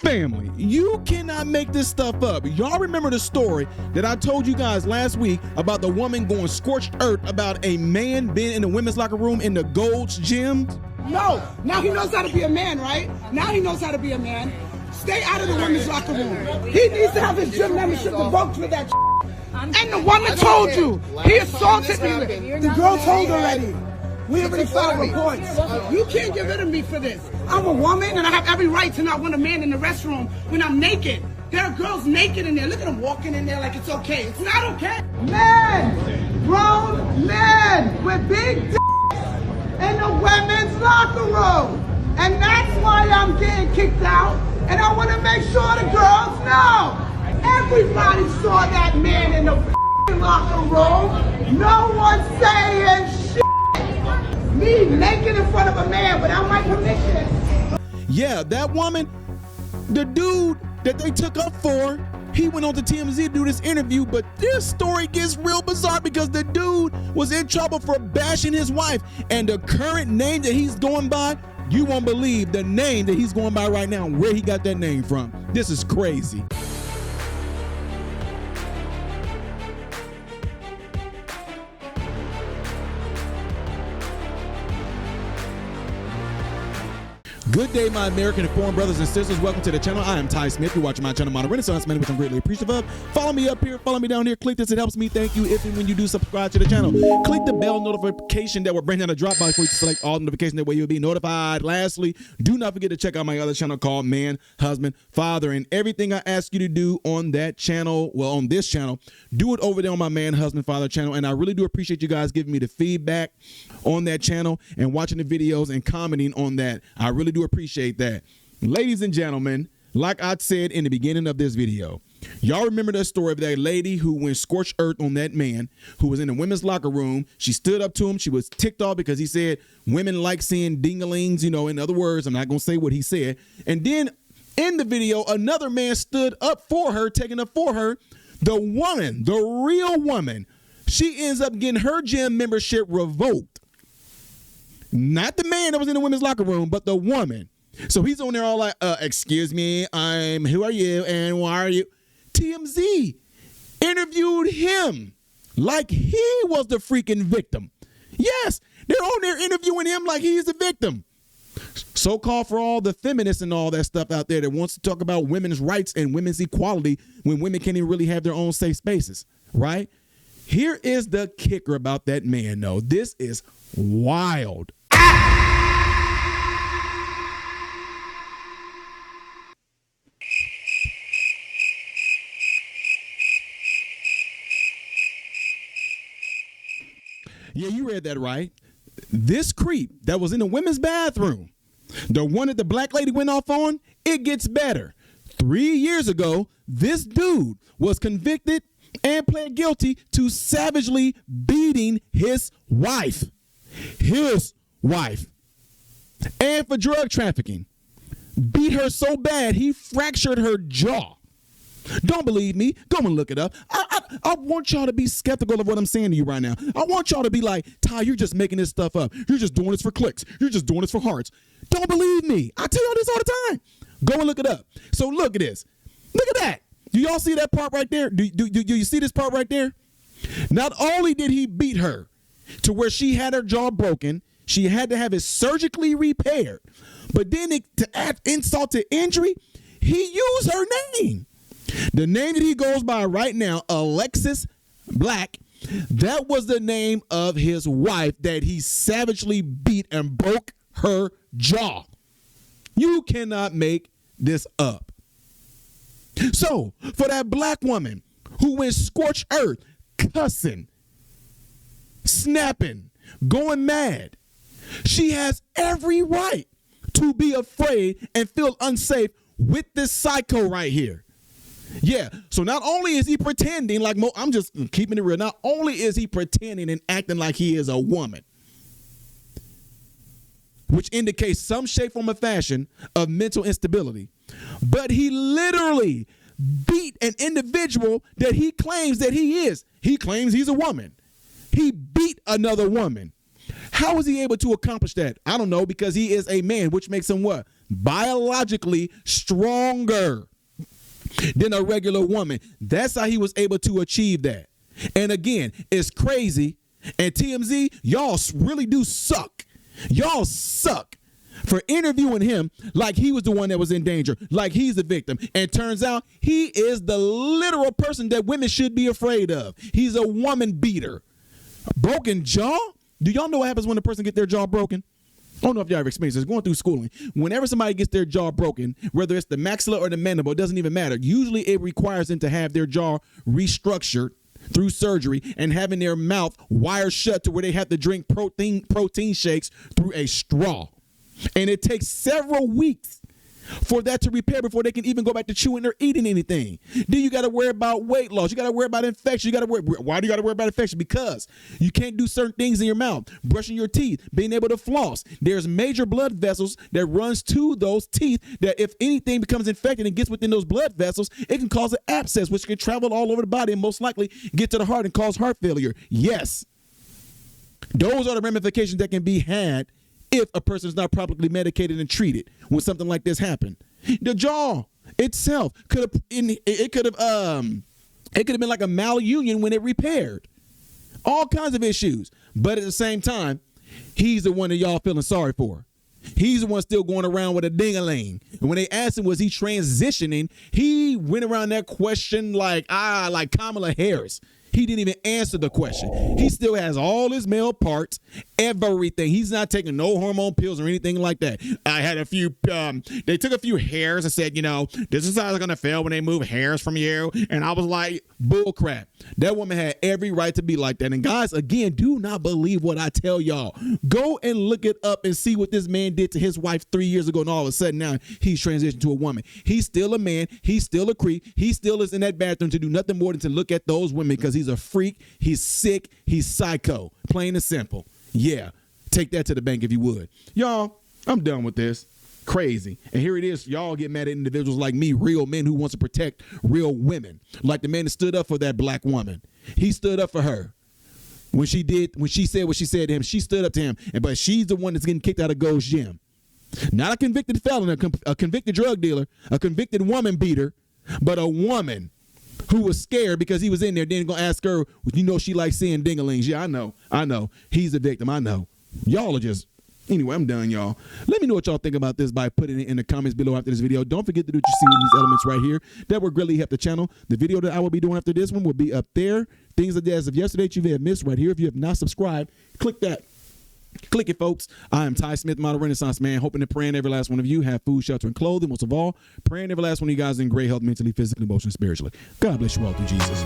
Family, you cannot make this stuff up. Y'all remember the story that I told you guys last week about the woman going scorched earth about a man being in the women's locker room in the Gold's gym? No. Now he knows how to be a man, right? Now he knows how to be a man. Stay out of the women's locker room. He needs to have his gym membership revoked for that. And the woman told you. He assaulted me. The girl told already. We already filed reports. You can't get rid of me for this. I'm a woman and I have every right to not want a man in the restroom when I'm naked. There are girls naked in there. Look at them walking in there like it's okay. It's not okay. Men, grown men with big dicks in the women's locker room. And that's why I'm getting kicked out. And I want to make sure the girls know. Everybody saw that man in the locker room. No one's saying shit. Me naked in front of a man without my permission. Yeah, that woman, the dude that they took up for, he went on to TMZ to do this interview, but this story gets real bizarre because the dude was in trouble for bashing his wife, and the current name that he's going by, you won't believe the name that he's going by right now and where he got that name from. This is crazy. Good day, my American and foreign brothers and sisters. Welcome to the channel. I am Ty Smith. You're watching my channel, Modern Renaissance Man, which I'm greatly appreciative of. Follow me up here. Follow me down here. Click this. It helps me. Thank you. If and when you do subscribe to the channel, click the bell notification that will bring down a drop box for you to select all notifications. That way you'll be notified. Lastly, do not forget to check out my other channel called Man, Husband, Father, and everything I ask you to do on that channel, well, on this channel, do it over there on my Man, Husband, Father channel. And I really do appreciate you guys giving me the feedback on that channel and watching the videos and commenting on that. I really do appreciate that. Ladies and gentlemen, like I said in the beginning of this video, y'all remember that story of that lady who went scorched earth on that man who was in the women's locker room. She stood up to him. She was ticked off because he said women like seeing dingalings, you know, in other words. I'm not going to say what he said. And then in the video, another man stood up for her, taking up for her. The woman, the real woman, she ends up getting her gym membership revoked. Not the man that was in the women's locker room, but the woman. So he's on there all like, excuse me, who are you and why are you? TMZ interviewed him like he was the freaking victim. Yes, they're on there interviewing him like he's the victim. So-called for all the feminists and all that stuff out there that wants to talk about women's rights and women's equality when women can't even really have their own safe spaces, right? Here is the kicker about that man, though. This is wild. Yeah, you read that right. This creep that was in the women's bathroom, the one that the black lady went off on, it gets better. 3 years ago, this dude was convicted and pled guilty to savagely beating his wife. And for drug trafficking. Beat her so bad, he fractured her jaw. Don't believe me? Go and look it up. I want y'all to be skeptical of what I'm saying to you right now. I want y'all to be like, Ty, you're just making this stuff up. You're just doing this for clicks. You're just doing this for hearts. Don't believe me. I tell y'all this all the time. Go and look it up. So look at this. Look at that. Do y'all see that part right there? Do you see this part right there? Not only did he beat her to where she had her jaw broken, she had to have it surgically repaired. But then to add insult to injury, he used her name. The name that he goes by right now, Alexis Black, that was the name of his wife that he savagely beat and broke her jaw. You cannot make this up. So, for that black woman who went scorched earth, cussing, snapping, going mad, she has every right to be afraid and feel unsafe with this psycho right here. Yeah, so not only is he pretending like, I'm just keeping it real, not only is he pretending and acting like he is a woman, which indicates some shape, form, or fashion of mental instability, but he literally beat an individual that he claims that he is. He claims he's a woman. He beat another woman. How was he able to accomplish that? I don't know, because he is a man, which makes him what? biologically stronger than a regular woman. That's how he was able to achieve that. And again, it's crazy. And TMZ, y'all really do suck. Y'all suck for interviewing him like he was the one that was in danger, like he's the victim. And turns out he is the literal person that women should be afraid of. He's a woman beater. Broken jaw? Do y'all know what happens when a person gets their jaw broken? I don't know if y'all ever experienced this. Going through schooling, whenever somebody gets their jaw broken, whether it's the maxilla or the mandible, it doesn't even matter. Usually it requires them to have their jaw restructured through surgery and having their mouth wired shut to where they have to drink protein shakes through a straw. And it takes several weeks for that to repair before they can even go back to chewing or eating anything. Then you got to worry about weight loss. You got to worry about infection. Why do you got to worry about infection? Because you can't do certain things in your mouth. Brushing your teeth, being able to floss. There's major blood vessels that runs to those teeth that if anything becomes infected and gets within those blood vessels, it can cause an abscess, which can travel all over the body and most likely get to the heart and cause heart failure. Yes, those are the ramifications that can be had if a person is not properly medicated and treated when something like this happened. The jaw itself could have been like a malunion when it repaired. All kinds of issues. But at the same time, he's the one that y'all feeling sorry for. He's the one still going around with a ding-a-ling. And when they asked him, was he transitioning, he went around that question like Kamala Harris. He didn't even answer the question. He still has all his male parts, everything. He's not taking no hormone pills or anything like that. I had a few, they took a few hairs and said, this is how it's going to feel when they move hairs from you. And I was like, bull crap. That woman had every right to be like that. And guys, again, do not believe what I tell y'all. Go and look it up and see what this man did to his wife 3 years ago. And all of a sudden now he's transitioned to a woman. He's still a man. He's still a creep. He still is in that bathroom to do nothing more than to look at those women because he's a freak. He's sick. He's psycho. Plain and simple. Yeah. Take that to the bank if you would. Y'all, I'm done with this. Crazy. And here it is. Y'all get mad at individuals like me, real men who wants to protect real women. Like the man that stood up for that black woman. He stood up for her. When she said what she said to him, she stood up to him. But she's the one that's getting kicked out of Gold's Gym. Not a convicted felon, a convicted drug dealer, a convicted woman beater, but a woman who was scared because he was in there. Then gonna ask her, she likes seeing ding-a-lings. Yeah, I know. He's a victim. I know. Y'all are just. Anyway, I'm done, y'all. Let me know what y'all think about this by putting it in the comments below after this video. Don't forget to do what you see in these elements right here. That will greatly help the channel. The video that I will be doing after this one will be up there. Things that as of yesterday that you may have missed right here. If you have not subscribed, click that. Click it, folks. I am Ty Smith, Model Renaissance Man, hoping and praying every last one of you have food, shelter, and clothing. Most of all, praying every last one of you guys in great health, mentally, physically, emotionally, spiritually. God bless you all through Jesus.